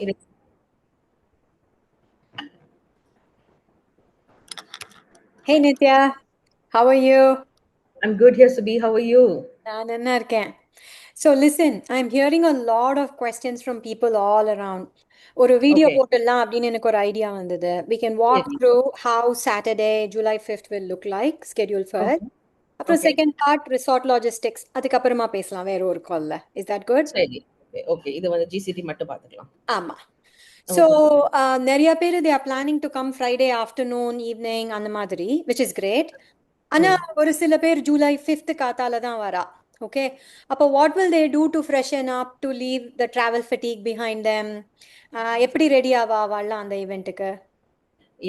It is- Hey Nitya, how are you? I'm good here, Subi. How are you? நான் நல்லா இருக்கேன். So listen, I'm hearing a lot of questions from people all around. ஒரு video Okay. போட்டுடலாம் அப்படின்னு எனக்கு ஒரு idea வந்தது. We can walk Really? through how Saturday, July 5th will look like, schedule first. Okay. அப்புறம் Okay. Second part resort logistics அதுக்கப்புறமா பேசலாம் வேற ஒரு கால்ல. Is that good? சரி. Okay. Okay. இது வந்து GCT மட்டும் பார்த்துக்கலாம். ஆமா. So Okay. நிறைய பேர் they are planning to come Friday afternoon, evening அந்த மாதிரி, which is great. ஆனா ம். ஒரு சில பேர் ஜூலை 5th காத்தால தான் வரா. ஓகே, அப்போ what will they do to freshen up to leave the travel ஃபெட்டிக் behind them? எப்படி ரெடி ஆவா வாழலாம் அந்த ஈவெண்ட்டுக்கு?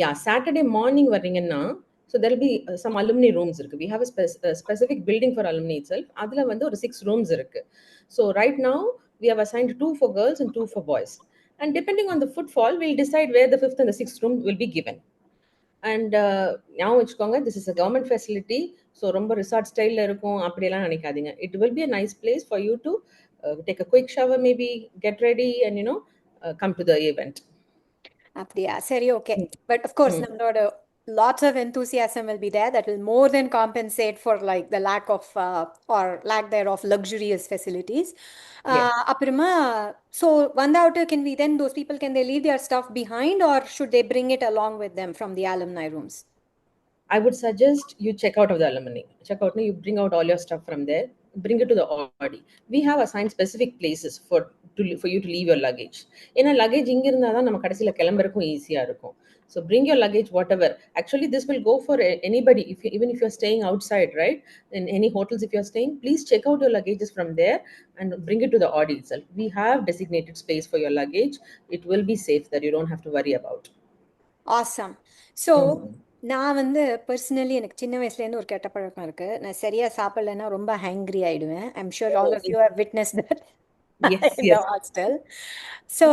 Yeah, Saturday morning வர்றீங்கன்னா, so there'll be some alumni rooms இருக்கு. We have a specific building for alumni itself. அதுல வந்து ஒரு 6 rooms இருக்கு. So right now, we have assigned 2 for girls and 2 for boys. And depending on the footfall, we'll decide where the 5th and the 6th room will be given. And ஞாபகம் வச்சுக்கோங்க, this is a government facility. So ரொம்ப resort ஸ்டைலில் இருக்கும் அப்படியெல்லாம் நினைக்காதீங்க. It will be a nice place for you to take a quick shower, maybe get ready and come to the event. அப்படியா? சரி, okay. But of course நம்மளோட lots of enthusiasm will be there that will more than compensate for like the lack of or lack thereof luxurious facilities. Yes, அப்புறமா so வந்தாவிட்டு can we then those people can they leave their stuff behind or should they bring it along with them from the alumni rooms? I would suggest you check out of the alumni. Check out, you bring out all your stuff from there, bring it to the Audi. We have assigned specific places for you to leave your luggage. ஏன்னா luggage இங்க இருந்தா தான் நம்ம கடைசியில கிளம்புறதுக்கும் ஈஸியா இருக்கும். So bring your luggage, whatever. Actually, this will go for anybody. If you, even if you're staying outside, right, in any hotels, if you're staying, please check out your luggages from there and bring it to the Audi itself. We have designated space for your luggage. It will be safe that you don't have to worry about. Awesome. So Mhm. நான் வந்து personally எனக்கு சின்ன வயசுலேருந்து ஒரு கெட்ட பழக்கம் இருக்கு. நான் சரியா சாப்பிடலைன்னா ரொம்ப ஹேங்க்ரி ஆயிடுவேன். I'm sure all Oh, of you have witness that yes, in the yes. hostel. So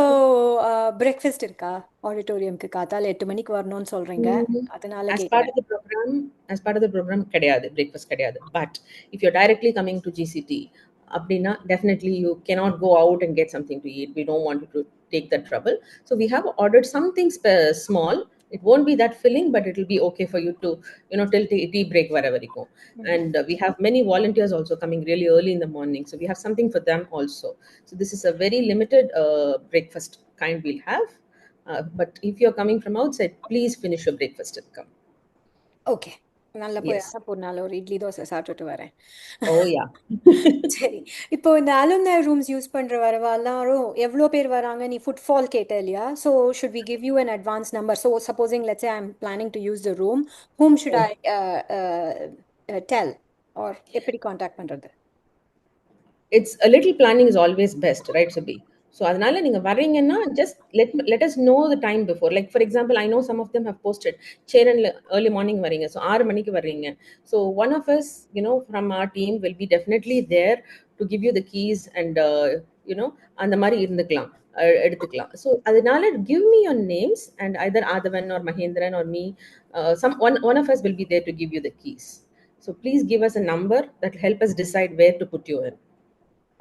breakfast இருக்கா? ஆடிட்டோரியம்க்கு காத்தால 8 மணிக்கு வரணும்னு சொல்றீங்க, Mm, அதனால as part கேட்குறேன். of the program, கிடையாது, breakfast கிடையாது. But if you're directly coming to GCT, அப்படின்னா definitely you cannot go out and get something to eat. We don't want you to take that trouble. So we have ordered something small. It won't be that filling, but it will be okay for you to, till tea break wherever you go. And we have many volunteers also coming really early in the morning. So we have something for them also. So this is a very limited breakfast kind we'll have. But if you're coming from outside, please finish your breakfast and come. Okay, நல்ல போய் Yes. அன்னப்பூர்ணால ஒரு இட்லி தோசை சாப்பிட்டுட்டு வரேன். Oh, yeah. சரி, இப்போ இந்த alumni rooms use பண்ற வரவா எல்லாரும் எவ்வளோ பேர் வராங்க? நீ ஃபுட்ஃபால் கேட்ட இல்லையா? So should we give you an advance number? So supposing let's I am planning to use the room, whom should I tell or எப்படி காண்டாக்ட் பண்றது? It's a little planning is always best, right, Subi? So அதனால நீங்க வர்றீங்கன்னா just let us know the time before. Like for example, I know some of them have posted சேரன்ல early morning வரீங்க, so 6 மணிக்கு வர்றீங்க. So one of us, from our team will be definitely there to give you the keys and அந்த மாதிரி இருந்துக்கலாம், எடுத்துக்கலாம். So அதனால give me your names and either Adhavan or Mahendran or me, one of us will be there to give you the keys. So please give us a number that will help us decide where to put you in.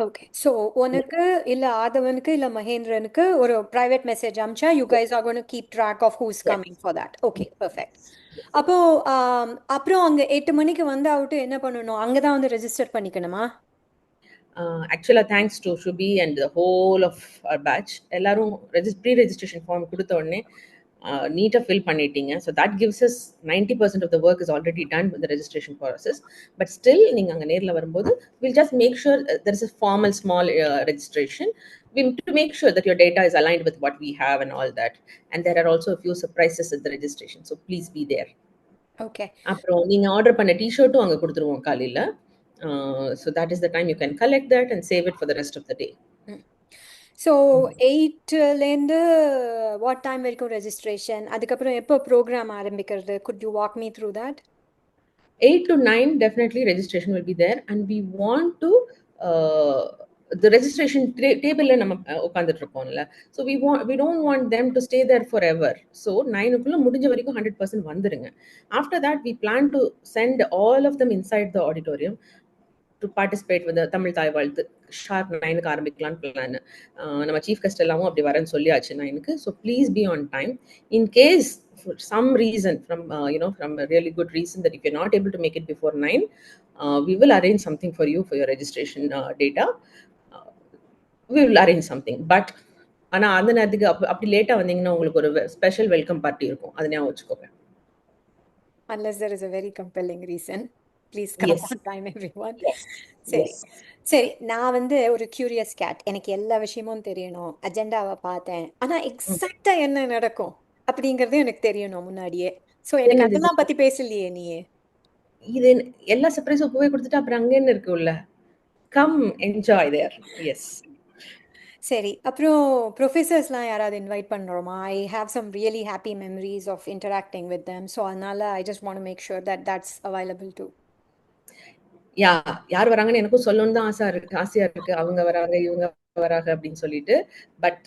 Okay, so உனக்கு இல்ல ஆதவனுக்கு இல்ல மகேந்திரனுக்கு ஒரு private message அமிச்சா you guys are going to keep track of who is Yes. Coming for that. Okay, perfect. Yes. அப்போ அப்புறம் அங்க 8 மணிக்கு வந்து அவுட்டு என்ன பண்ணணும்? அங்கதான் வந்து register பண்ணிக்கணுமா? Actually, thanks to Shubi and the whole of our batch, எல்லாரும் pre-registration form கொடுத்த உடனே நீட்டாக ஃபில் பண்ணிட்டீங்க. So that gives us 90% of the work is already done with the registration process. But still, நீங்கள் அங்கே நேரில் வரும்போது we'll just make sure there is a formal small registration. We need to make sure that your data is aligned with what we have and all that. And there are also a few surprises at the registration. So please be there. Okay. அப்புறம் நீங்கள் order பண்ண டிஷர்ட்டும் அங்கே கொடுத்துருவோம் காலையில். So that is the time you can collect that and save it for the rest of the day. So 8லேருந்து what time வரைக்கும் registration? அதுக்கப்புறம் எப்போ ப்ரோக்ராம் ஆரம்பிக்கிறது? Could you walk me through that? 8 to 9 definitely registration will be there, and we want to uh, the registration table நம்ம உட்கார்ந்துட்டு இருப்போம்ல. So we don't want them to stay there forever. So 9 குள்ள முடிஞ்ச வரைக்கும் 100% வந்துருங்க. After that we plan to send all of them inside the auditorium. To participate with Tamil Thai Vazhthu sharp 9க்கு ஆரம்பிக்கலாம்னு plan. நம்ம chief guest எல்லாமும் அப்படி வரேன்னு சொல்லியாச்சு 9க்கு. So please be on time. In case for some reason, from a really good reason, that if you're not able to make it before 9, we will arrange something for you for your registration data. We will arrange something. But ஆனா அந்த நேரத்துக்கு அப்படி லேட்டா வந்தீங்கன்னா உங்களுக்கு ஒரு special welcome party இருக்கும். அதை ஞாபகம் வச்சுக்கோங்க. Unless there is a very compelling reason. Please come Yes. on time, everyone. Yes. சரி Yes. சரி, நான் வந்து ஒரு கியூரியஸ் கேட். எனக்கு எல்லா விஷயமும் தெரியணும். அஜெண்டாவை பார்த்தேன், ஆனா எக்ஸாக்டா என்ன நடக்கும் அப்படிங்கறது எனக்கு தெரியணும் முன்னாடியே. ஸோ எனக்கு என்னது இது? அதெல்லாம் பத்தி பேசலையே நீயே. இது எல்லா சர்ப்ரைஸும் இப்பவே கொடுத்துட்டு அப்புறம் அங்க என்ன இருக்குல்ல? Come enjoy there. எஸ். சரி, அப்புறம் ப்ரொஃபஸர்ஸ்லாம் யாராவது இன்வைட் பண்ணுறோமா? I have some really happy memories of interacting with them. So அதனால I just want make sure that that's available to. Yeah, யார் வராங்கன்னு எனக்கும் சொல்லணும்னு தான் ஆசையா இருக்கு. அவங்க வராங்க, இவங்க வராங்க அப்படின்னு சொல்லிட்டு. But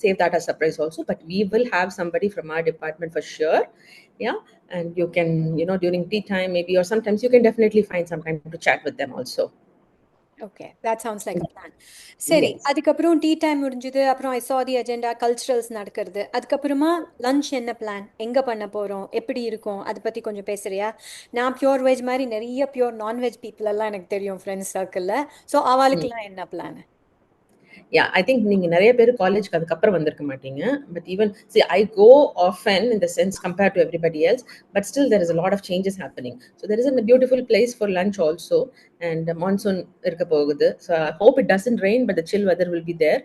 save that as surprise also. But we will have somebody from our department for sure. Yeah, and you can, during tea time maybe, or sometimes you can definitely find some time to chat with them also. Okay, that sounds like a plan. சரி, Yes. அதுக்கப்புறம் tea time முடிஞ்சது. அப்புறம் ஐ சா தி agenda, culturals நடக்கிறது. அதுக்கப்புறமா lunch என்ன plan, எங்கே பண்ண போகிறோம், எப்படி இருக்கும், அதை பற்றி கொஞ்சம் பேசுறியா? நான் பியூர் வெஜ் மாதிரி நிறைய பியூர் நான்வெஜ் பீப்புள் எல்லாம் எனக்கு தெரியும் ஃப்ரெண்ட்ஸ் சர்க்கிளில். ஸோ அவளுக்கெல்லாம் என்ன பிளான்? Yeah, I think நீங்க நிறைய பேர் காலேஜ்க்கு அதுக்கப்புறம் வந்திருக்க மாட்டீங்க. But even, see, I go often in the sense compared to everybody else, but still there is a lot of changes happening. So there is a beautiful place for lunch also, and monsoon இருக்க போகுது. So I hope it doesn't rain, but the chill weather will be there,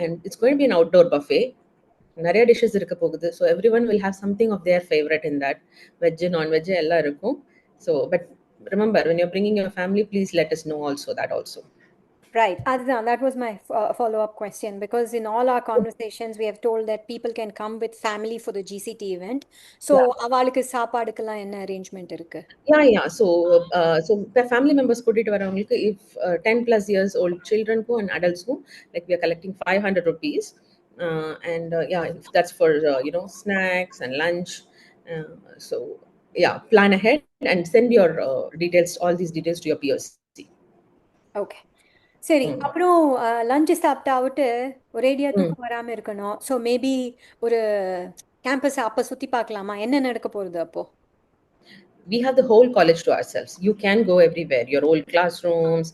and it's going to be an outdoor buffet. நிறைய dishes இருக்க போகுது. So every one will have something of their favourite in that. Veg nonveg எல்லாம் இருக்கும். So but remember, when you're bringing your family, please let us know also that also. Right. Adhan, that was my follow-up question, because in all our conversations, we have told that people can come with family for the GCT event. So, avalukku சாப்பாடுக்கெல்லாம் என்ன arrangement இருக்கு? Yeah. So the family members கூட்டிட்டு வரவங்களுக்கு, if 10 plus years old children and adults, like we are collecting 500 rupees. And if that's for, snacks and lunch. Uh, so, yeah, plan ahead and send your details, all these details to your POC. Okay, சரி. அப்புறம் lunch சாப்பிட்டா விட்டு ஒரேடியா தூக்கம் வராம இருக்கணும். So maybe ஒரு campus அப்போ சுற்றி பார்க்கலாமா? என்ன நடக்க போகுது அப்போ? We have the whole college to ourselves. You can go everywhere. Your old classrooms,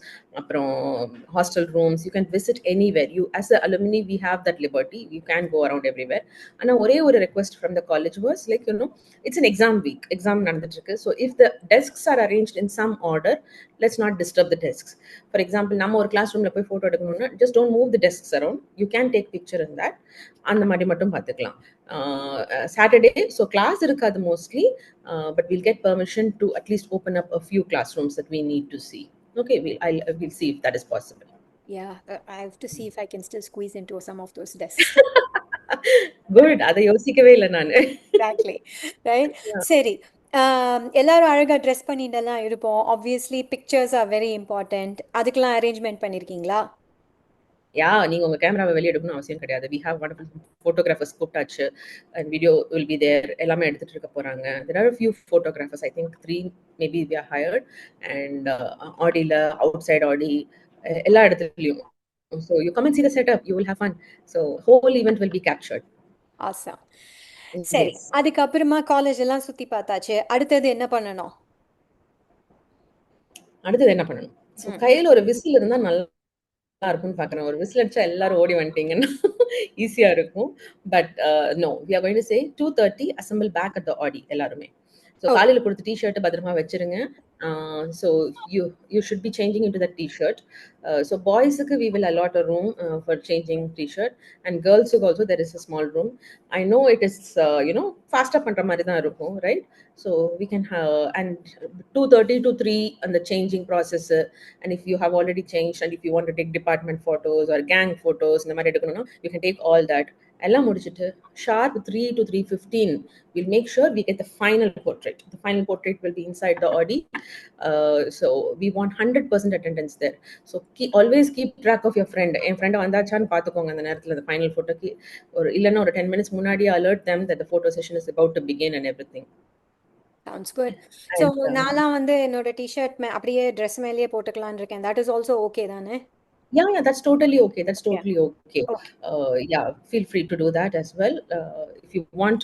hostel rooms, you can visit anywhere. You, as an alumni, we have that liberty. You can go around everywhere. And a request from the college was like, it's an exam week. Exam நடந்துட்டு. So if the desks are arranged in some order, let's not disturb the desks. For example, நம்ம ஒரு classroomல போய் photo எடுக்கணும்னா, just don't move the desks around. You can take picture in that. அந்த மாதிரி மட்டும் பார்த்துக்கலாம். Saturday, so class இருக்காது mostly, but we'll get permission to at least open up a few classrooms that we need to see. Okay, we'll see if that is possible. Yeah, I have to see if I can still squeeze into some of those desks. Good, அதை யோசிக்கவே இல்லை நான். Exactly, right? சரி, எல்லாரும் அழகா dress பண்ணிட்டெல்லாம் இருப்போம். Obviously pictures are very important. அதுக்கெல்லாம் arrangement பண்ணியிருக்கீங்களா? நீங்க உங்க கேமராவை வெளியே எடுக்கணும் அவசியம் கிடையாது. We have wonderful photographers கூப்பிட்டாச்சு, and video will be there. எல்லாமே எடுத்துட்டு இருக்க போறாங்க. There are a few photographers, I think 3 maybe we are hired, and Audiல, outside Audi, எல்லா இடத்துலயும். So you come and see the setup, you will have fun. So whole event will be captured. Awesome. சரி, அதுக்கப்புறமா college எல்லாம் சுத்தி பார்த்தாச்சு. அடுத்தது என்ன பண்ணணும்? அடுத்தது என்ன பண்ணணும்? கையில ஒரு விசில் இருந்தா நல்லா இருக்கும்னு பார்க்குறேன். ஒரு விசில் அடிச்சா எல்லாரும் ஓடி வந்துட்டீங்கன்னா ஈஸியா இருக்கும். But no, we are going to say 2:30 assemble back at the Audi எல்லாருமே. ஸோ காலையில் கொடுத்த டிஷர்ட் பத்திரமா வச்சிருங்க. So you should be changing into that t-shirt. So boys-க்கு we will allot a room for changing t-shirt, and girls-க்கு also there is a small room. I know it is faster பண்ற மாதிரி தான் இருக்கும், right? So we can have, and 2:30 to 3 and the changing process, and if you have already changed, and if you want to take department photos or gang photos இந்த மாதிரி எடுக்கணும்னா you can take all that. எல்லாம் முடிச்சிட்டு sharp 3 to 3:15 we'll make sure we get the final portrait. The final portrait will be inside the Audi. So we want 100% attendance there. So always keep track of your friend. N friend வந்தாச்சான்னு பார்த்துக்கோங்க அந்த நேரத்தில். அந்த final ஃபோட்டோக்கு இல்லைன்னா ஒரு 10 minutes முன்னாடியே alert them that the photo session is about to begin and everything. Sounds good. So And நான்லாம் வந்து என்னோட t-shirt அப்படியே dress மேலயே போட்டுக்கலாம்னு இருக்கேன். That is also okay தானே? yeah, that's totally okay. That's Yeah. totally okay. Okay. Yeah, feel free to do that as well. If you want,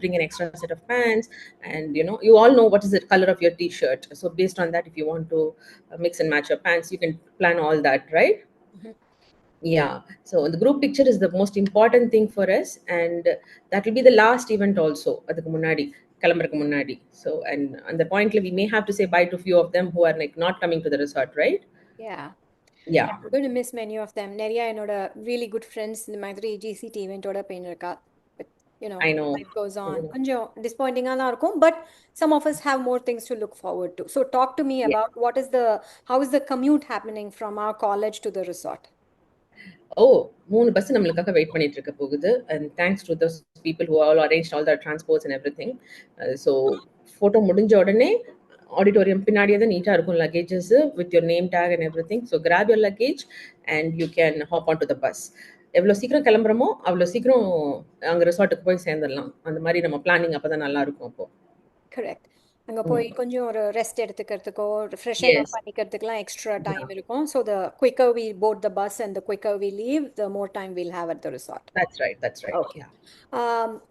bring an extra set of pants, and you all know what is the color of your t-shirt. So based on that, if you want to mix and match your pants, you can plan all that, right? Mhm. Yeah. So the group picture is the most important thing for us, and that will be the last event also. அதுக்கு முன்னாடி கிளம்புறதுக்கு முன்னாடி. So and on the point, we may have to say bye to few of them who are like not coming to the resort, right? Yeah. Yeah, I'm going to miss many of them. நிறைய என்னோட really good friends இந்த மாதிரி GCT event-ஓட போயிருக்கா. But I know. life goes I on. know. கொஞ்சம் disappointing-ஆ தான் இருக்கும். But some of us have more things to look forward to. So talk to me Yeah. about how is the commute happening from our college to the resort? Oh 3 bus நம்மளுக்காக wait பண்ணிட்டு இருக்க போகுது and thanks to those people who all arrange all the transports and every thing so photo முடிஞ்ச உடனே auditorium பின்னாடியே தான் நீட்டாக இருக்கும் luggages with your name tag and every thing so grab your luggage and you can hop on to the bus எவ்வளோ சீக்கிரம் கிளம்புறமோ அவ்வளோ சீக்கிரம் அங்கே ரிசார்ட்டுக்கு போய் சேர்ந்துடலாம் அந்த மாதிரி நம்ம பிளானிங் அப்போ தான் நல்லா இருக்கும் அப்போ கரெக்ட் அங்க போய் கொஞ்சம் ஒரு ரெஸ்ட் எடுத்துக்கிறதுக்கோ ஃப்ரெஷன் அப் எஸ் பண்ணிக்கிறதுக்குலாம் எக்ஸ்ட்ரா டைம் இருக்கும் so the quicker we board the bus and the quicker we leave the more time will have at the resort. That's right Okay. Yeah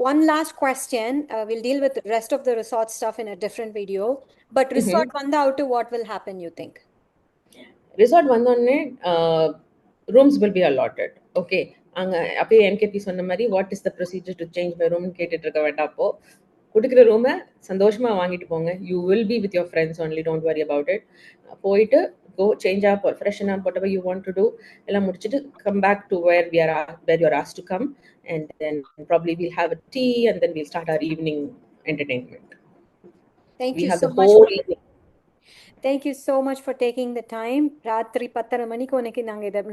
One last question. We'll deal with the rest of the resort stuff in a different video. But resort vanda out to what will happen, you think? Resort வந்தோடனே rooms will be allotted okay அங்கே அப்பயே MKB சொன்ன மாதிரி what is the procedure to change my ரூம்னு கேட்டுட்டு இருக்க வேண்டாம் அப்போ கொடுக்குற ரூமை சந்தோஷமா வாங்கிட்டு போங்க you will be with your friends only don't worry about it போயிட்டு go change up freshen up whatever you want to do எல்லாம் முடிச்சுட்டு come back to where you're asked to come and then probably will have a tea and then will start our evening entertainment. Thank We you have so the much whole for evening. Thank you so much for taking the time. ராத்திரி 10:30 மணிக்கு உனக்கு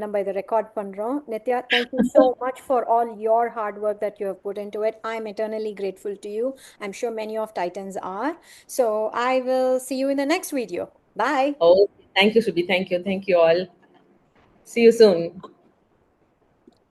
நம்ம இதை record பண்றோம். Nitya, thank you so much for all your hard work that you have put into it. I'm eternally grateful to you. I'm sure many of Titans are. So I will see you in the next video. Bye. Oh, thank you, Shubhi. Thank you. Thank you all. See you soon.